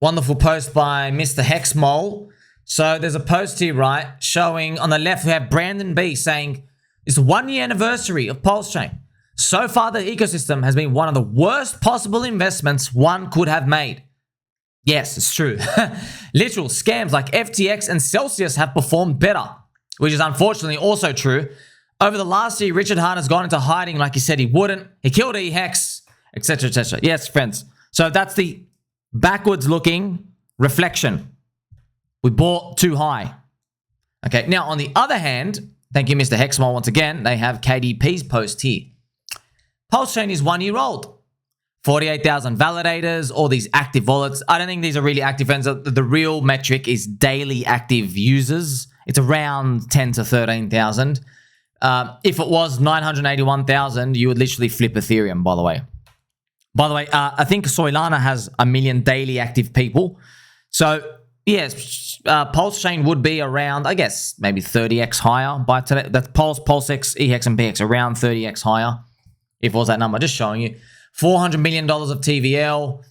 Wonderful post by Mr. Hexmole. So there's a post here, right, showing on the left we have Brandon B saying, it's the 1 year anniversary of PulseChain. So far, the ecosystem has been one of the worst possible investments one could have made. Yes, it's true. Literal scams like FTX and Celsius have performed better, which is unfortunately also true. Over the last year, Richard Hart has gone into hiding like he said he wouldn't. He killed eHex, etc., etc. Yes, friends. So that's the backwards looking reflection. We bought too high. Okay, now on the other hand, thank you, Mr. Hexmole, once again, they have KatieeP's post here. PulseChain is 1 year old. 48,000 validators, all these active wallets. I don't think these are really active, friends. The real metric is daily active users. It's around 10 to 13,000. If it was 981,000, you would literally flip Ethereum, by the way. By the way, I think Solana has 1 million daily active people. So, yes, PulseChain would be around, I guess, maybe 30x higher by today. That's PulseX, EX, and PX, around 30x higher. If it was that number, just showing you. $400 million of TVL,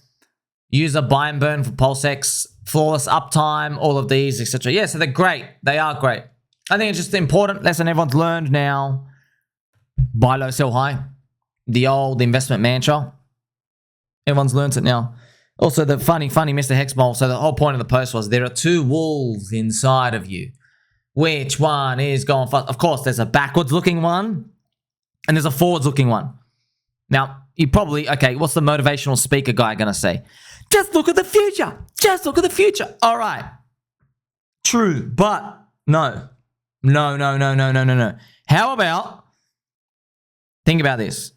user buy and burn for PulseX, flawless uptime, all of these, etc. Yeah, so they're great. They are great. I think it's just an important lesson everyone's learned now. Buy low, sell high. The old investment mantra. Everyone's learned it now. Also, the funny Mr. Hexmole. So the whole point of the post was there are two wolves inside of you. Which one is going fast? Of course, there's a backwards looking one and there's a forwards looking one. Now, you probably, okay, what's the motivational speaker guy going to say? Just look at the future. Just look at the future. All right. True, but no. No. How about, think about this.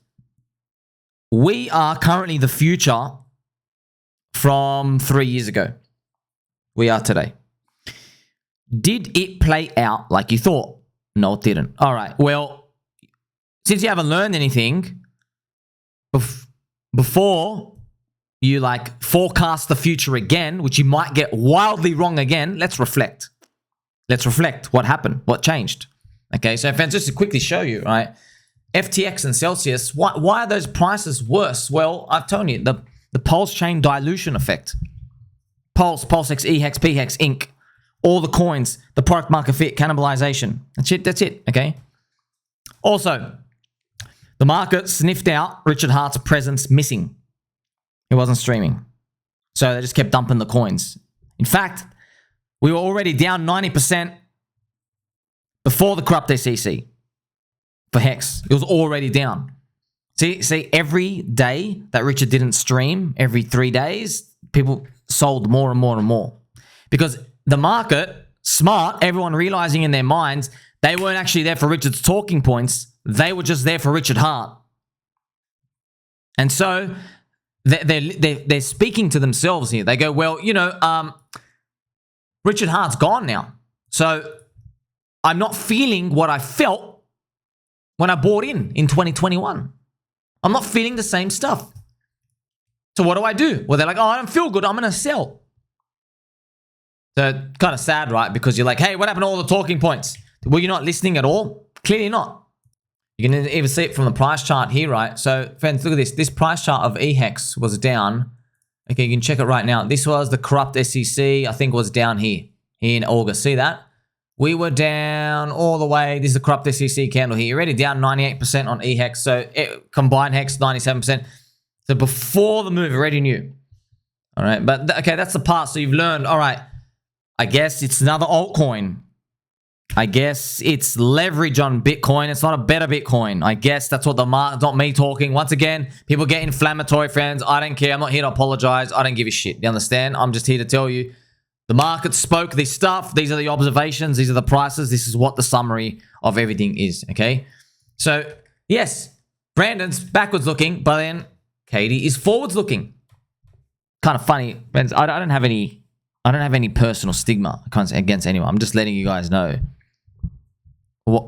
We are currently the future from 3 years ago. We are today. Did it play out like you thought? No, it didn't. All right. Well, since you haven't learned anything, before you like forecast the future again, which you might get wildly wrong again, let's reflect. Let's reflect what happened, what changed. Okay, so friends, just to quickly show you, right? FTX and Celsius, why are those prices worse? Well, I've told you, the PulseChain dilution effect. PulseX, EHEX, PHEX, Inc. All the coins, the product market fit, cannibalization. That's it, okay? Also, the market sniffed out Richard Hart's presence missing. He wasn't streaming. So they just kept dumping the coins. In fact, we were already down 90% before the corrupt SEC for Hex. It was already down. See, every day that Richard didn't stream, every 3 days, people sold more and more and more. Because the market, smart, everyone realizing in their minds, they weren't actually there for Richard's talking points. They were just there for Richard Hart. And so they're speaking to themselves here. They go, well, you know, Richard Hart's gone now. So I'm not feeling what I felt when I bought in 2021. I'm not feeling the same stuff. So what do? Well, they're like, oh, I don't feel good. I'm going to sell. So kind of sad, right? Because you're like, hey, what happened to all the talking points? Were you not listening at all? Clearly not. You can even see it from the price chart here, right? So, friends, look at this. This price chart of EHEX was down. Okay, you can check it right now. This was the corrupt SEC, I think was down here in August. See that? We were down all the way. This is the corrupt SEC candle here. You're already down 98% on EHEX. So, combined HEX, 97%. So, before the move, already knew. All right, but okay, that's the part. So, you've learned, all right, I guess it's another altcoin. I guess it's leverage on Bitcoin. It's not a better Bitcoin. I guess that's what the market, not me talking. Once again, people get inflammatory, friends. I don't care. I'm not here to apologize. I don't give a shit. You understand? I'm just here to tell you the market spoke this stuff. These are the observations. These are the prices. This is what the summary of everything is. Okay. So yes, Brandon's backwards looking, but then Katie is forwards looking. Kind of funny, friends. I don't have any personal stigma against anyone. I'm just letting you guys know.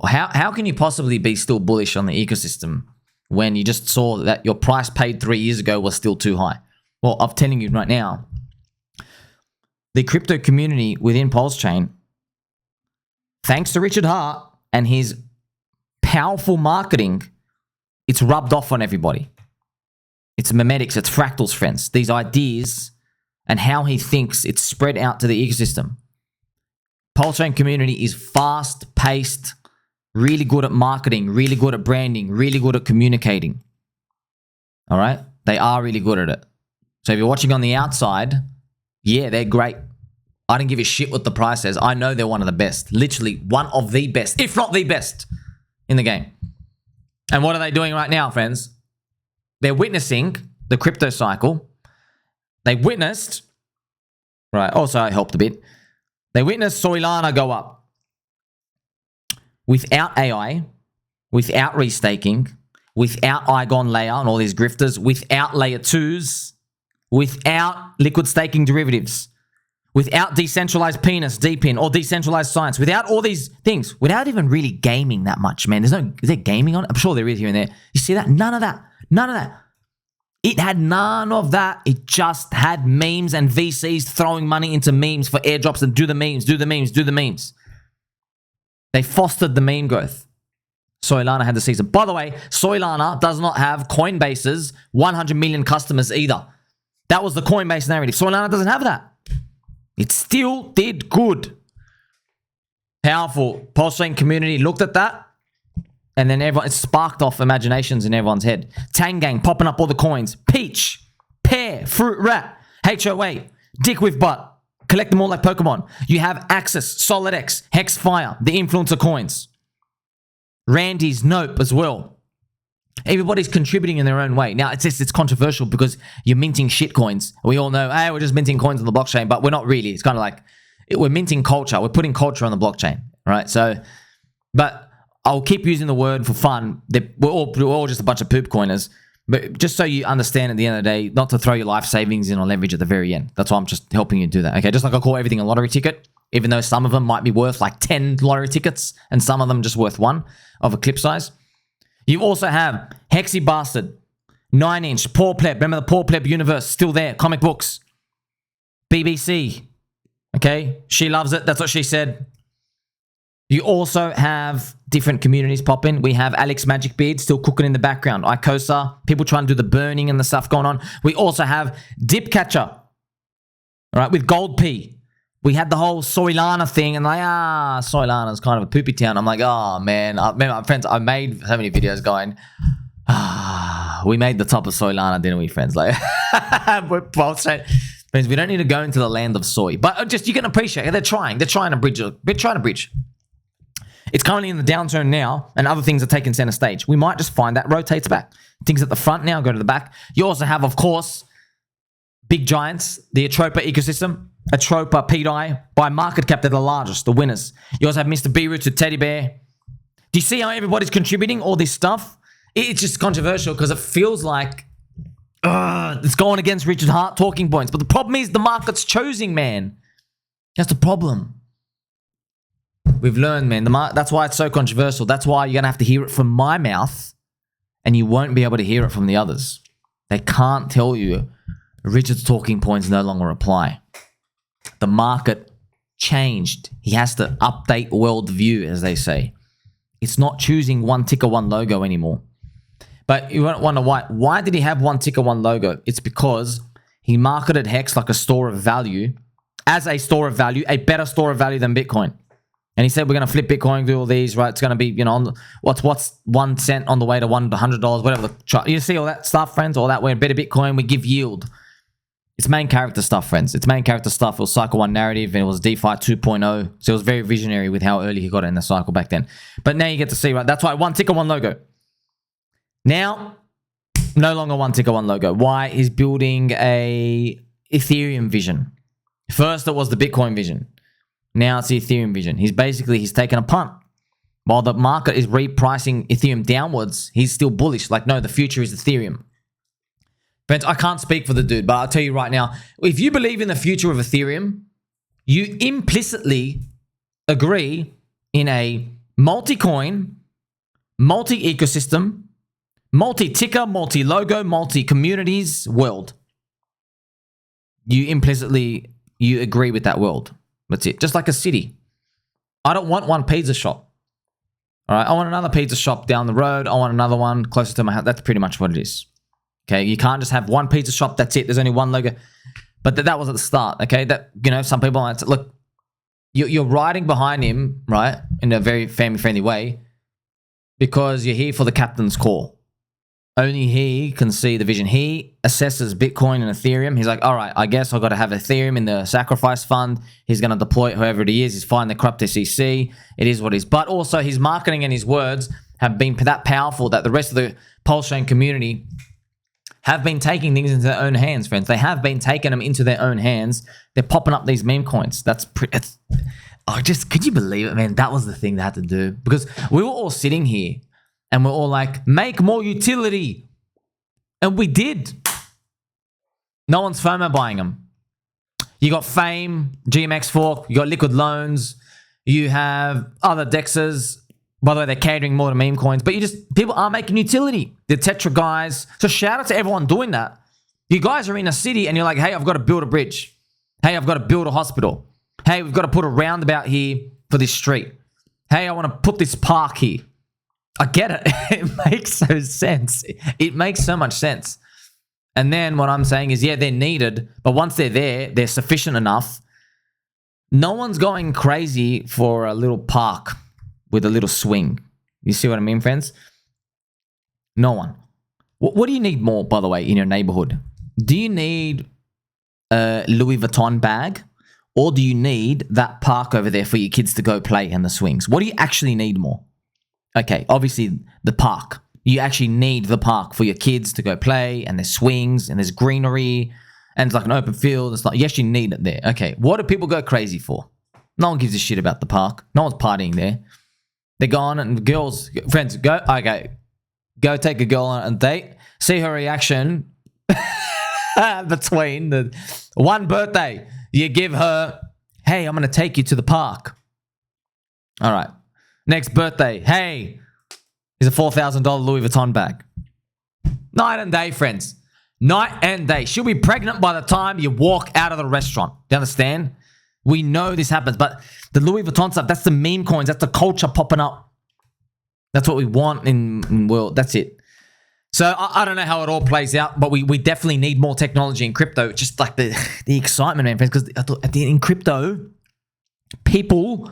How can you possibly be still bullish on the ecosystem when you just saw that your price paid 3 years ago was still too high? Well, I'm telling you right now, the crypto community within PulseChain, thanks to Richard Hart and his powerful marketing, it's rubbed off on everybody. It's memetics, it's fractals, friends. These ideas and how he thinks it's spread out to the ecosystem. PulseChain community is fast-paced, really good at marketing, really good at branding, really good at communicating. All right? They are really good at it. So if you're watching on the outside, yeah, they're great. I don't give a shit what the price says. I know they're one of the best. Literally one of the best, if not the best in the game. And what are they doing right now, friends? They're witnessing the crypto cycle. They witnessed, right, also I helped a bit. They witnessed Solana go up. Without AI, without restaking, without Igon layer and all these grifters, without layer 2s, without liquid staking derivatives, without decentralized penis, DPIN, or decentralized science, without all these things, without even really gaming that much, man. Is there gaming on it? I'm sure there is here and there. You see that? None of that. None of that. It had none of that. It just had memes and VCs throwing money into memes for airdrops and do the memes, do the memes, do the memes. They fostered the meme growth. Solana had the season. By the way, Solana does not have Coinbase's 100 million customers either. That was the Coinbase narrative. Solana doesn't have that. It still did good. Powerful. PulseChain community looked at that, and then it sparked off imaginations in everyone's head. Tang gang popping up all the coins. Peach, pear, fruit rat, HOA, dick with butt. Collect them all like Pokemon. You have Axis, SolidX, Hexfire, the influencer coins. Randy's Nope as well. Everybody's contributing in their own way. Now, it's controversial because you're minting shit coins. We all know, hey, we're just minting coins on the blockchain, but we're not really. It's kind of like we're minting culture. We're putting culture on the blockchain, right? So, but I'll keep using the word for fun. We're all just a bunch of poop coiners. But just so you understand at the end of the day, not to throw your life savings in on leverage at the very end. That's why I'm just helping you do that. Okay, just like I call everything a lottery ticket, even though some of them might be worth like 10 lottery tickets and some of them just worth one of a clip size. You also have Hexy Bastard, 9-inch, Poor Pleb. Remember the Poor Pleb universe, still there. Comic books. BBC. Okay? She loves it. That's what she said. You also have different communities pop in. We have Alex Magic Beard still cooking in the background. Icosa, people trying to do the burning and the stuff going on. We also have Dip Catcher, all right, with Gold P. We had the whole Solana thing, and like, Solana's kind of a poopy town. I'm like, oh, man. My friends, I made so many videos going, we made the top of Solana, didn't we, friends? Like, we're both saying, friends, we don't need to go into the land of soy. But just, you can appreciate it. They're trying to bridge. They're trying to bridge. It's currently in the downturn now, and other things are taking center stage. We might just find that rotates back. Things at the front now go to the back. You also have, of course, big giants, the Atropa ecosystem. Atropa, pDAI, by market cap, they're the largest, the winners. You also have Mr. B-Roots with Teddy Bear. Do you see how everybody's contributing all this stuff? It's just controversial because it feels like it's going against Richard Hart talking points. But the problem is the market's choosing, man. That's the problem. We've learned, man. That's why it's so controversial. That's why you're going to have to hear it from my mouth and you won't be able to hear it from the others. They can't tell you Richard's talking points no longer apply. The market changed. He has to update worldview, as they say. It's not choosing one ticker, one logo anymore. But you wonder why. Why did he have one ticker, one logo? It's because he marketed Hex like a store of value, as a store of value, a better store of value than Bitcoin. And he said, we're going to flip Bitcoin, do all these, right? It's going to be, you know, what's 1 cent on the way to $100, whatever. You see all that stuff, friends? All that, we're better Bitcoin, we give yield. It's main character stuff, friends. It's main character stuff. It was Cycle 1 narrative, and it was DeFi 2.0. So it was very visionary with how early he got it in the cycle back then. But now you get to see, right? That's why one ticker, one logo. Now, no longer one ticker, one logo. Why? He's building a Ethereum vision. First, it was the Bitcoin vision. Now it's the Ethereum vision. He's taken a punt. While the market is repricing Ethereum downwards, he's still bullish. Like, no, the future is Ethereum. Friends, I can't speak for the dude, but I'll tell you right now, if you believe in the future of Ethereum, you implicitly agree in a multi-coin, multi-ecosystem, multi-ticker, multi-logo, multi-communities world. You agree with that world. That's it. Just like a city. I don't want one pizza shop. All right, I want another pizza shop down the road. I want another one closer to my house. That's pretty much what it is. Okay, you can't just have one pizza shop. That's it. There's only one logo. But that was at the start, okay? That, you know, some people might say, look, you're riding behind him, right, in a very family-friendly way because you're here for the captain's call. Only he can see the vision. He assesses Bitcoin and Ethereum. He's like, all right, I guess I've got to have Ethereum in the sacrifice fund. He's going to deploy it whoever it is. He's fine the corrupt SEC. It is what it is. But also his marketing and his words have been that powerful that the rest of the PulseChain community have been taking things into their own hands, friends. They have been taking them into their own hands. They're popping up these meme coins. Could you believe it, man? That was the thing they had to do. Because we were all sitting here and we're all like, make more utility. And we did. No one's FOMO buying them. You got Fame, GMX Fork, you got Liquid Loans, you have other dexes. By the way, they're catering more to meme coins, but people are making utility. The Tetra guys. So shout out to everyone doing that. You guys are in a city and you're like, hey, I've got to build a bridge. Hey, I've got to build a hospital. Hey, we've got to put a roundabout here for this street. Hey, I want to put this park here. I get it. It makes so sense. It makes so much sense. And then what I'm saying is, yeah, they're needed, but once they're there, they're sufficient enough. No one's going crazy for a little park with a little swing. You see what I mean, friends? No one. What do you need more, by the way, in your neighborhood? Do you need a Louis Vuitton bag? Or do you need that park over there for your kids to go play and the swings? What do you actually need more? Okay, obviously the park. You actually need the park for your kids to go play and there's swings and there's greenery and it's like an open field. It's like, yes, you need it there. Okay, what do people go crazy for? No one gives a shit about the park. No one's partying there. They're gone and girls, friends, go take a girl on a date. See her reaction between the one birthday. You give her, hey, I'm going to take you to the park. All right. Next birthday, hey, here's a $4,000 Louis Vuitton bag. Night and day, friends. Night and day. She'll be pregnant by the time you walk out of the restaurant. Do you understand? We know this happens, but the Louis Vuitton stuff, that's the meme coins. That's the culture popping up. That's what we want in world. That's it. So I don't know how it all plays out, but we definitely need more technology in crypto. Just like the excitement, man, friends. Because in crypto, people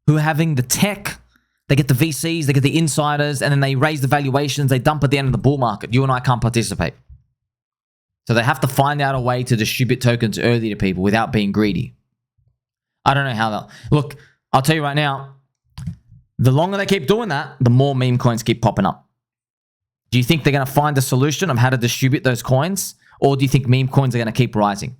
who are having the tech, they get the VCs, they get the insiders, and then they raise the valuations, they dump at the end of the bull market. You and I can't participate. So they have to find out a way to distribute tokens early to people without being greedy. I don't know how they'll... Look, I'll tell you right now, the longer they keep doing that, the more meme coins keep popping up. Do you think they're going to find a solution of how to distribute those coins? Or do you think meme coins are going to keep rising?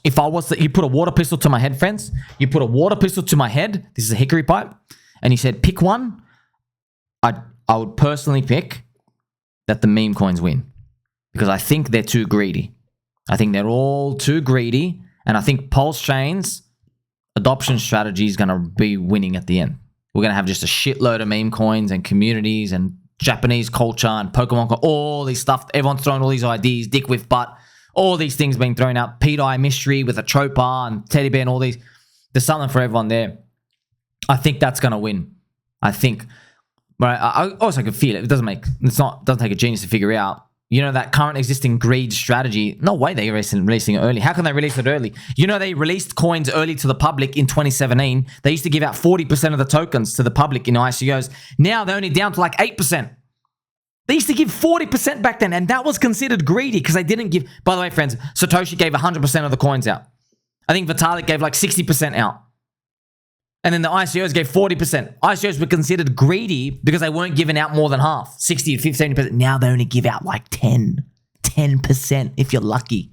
If I was to, you put a water pistol to my head, friends, you put a water pistol to my head, this is a hickory pipe, and you said, pick one, I would personally pick that the meme coins win. Because I think they're too greedy. I think they're all too greedy, and I think PulseChain's adoption strategy is going to be winning at the end. We're going to have just a shitload of meme coins and communities and Japanese culture and Pokemon, all these stuff. Everyone's throwing all these ideas, dick with butt, all these things being thrown out. pDAI mystery with Atropa and teddy bear and all these. There's something for everyone there. I think that's going to win. I think, but I also can feel it. It doesn't take a genius to figure out. You know, that current existing greed strategy, no way they're releasing it early. How can they release it early? You know, they released coins early to the public in 2017. They used to give out 40% of the tokens to the public in ICOs. Now they're only down to like 8%. They used to give 40% back then, and that was considered greedy because they didn't give... By the way, friends, Satoshi gave 100% of the coins out. I think Vitalik gave like 60% out. And then the ICOs gave 40%. ICOs were considered greedy because they weren't giving out more than half, 60 to 50, 70%. Now they only give out like 10% if you're lucky.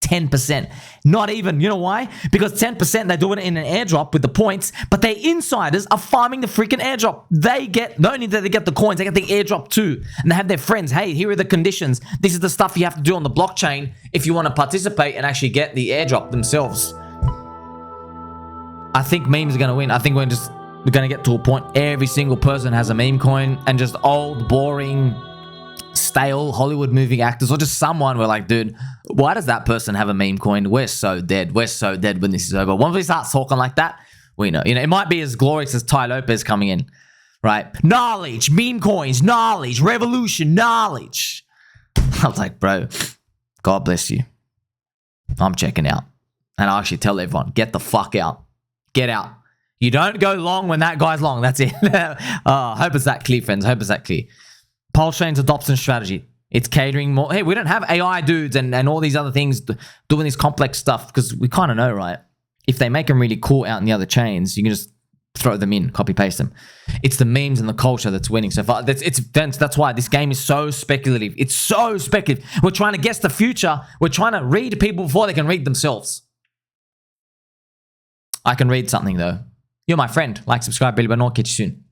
10%. Not even. You know why? Because 10%, they're doing it in an airdrop with the points, but their insiders are farming the freaking airdrop. They get, not only do they get the coins, they get the airdrop too. And they have their friends, hey, here are the conditions. This is the stuff you have to do on the blockchain if you want to participate and actually get the airdrop themselves. I think memes are going to win. I think we're going to get to a point every single person has a meme coin, and just old, boring, stale Hollywood movie actors or just someone, we're like, dude, why does that person have a meme coin? We're so dead. We're so dead when this is over. Once we start talking like that, we know. You know, it might be as glorious as Tai Lopez coming in, right? Knowledge, meme coins, knowledge, revolution, knowledge. I was like, bro, God bless you. I'm checking out. And I actually tell everyone, get the fuck out. Get out. You don't go long when that guy's long. That's it. Hope it's that clear, friends. Hope it's that clear. PulseChain's adoption strategy. It's catering more. Hey, we don't have AI dudes and all these other things doing this complex stuff because we kind of know, right? If they make them really cool out in the other chains, you can just throw them in, copy paste them. It's the memes and the culture that's winning so far. That's why this game is so speculative. It's so speculative. We're trying to guess the future. We're trying to read people before they can read themselves. I can read something though. You're my friend. Like, subscribe, BrandonB and KatieeP soon.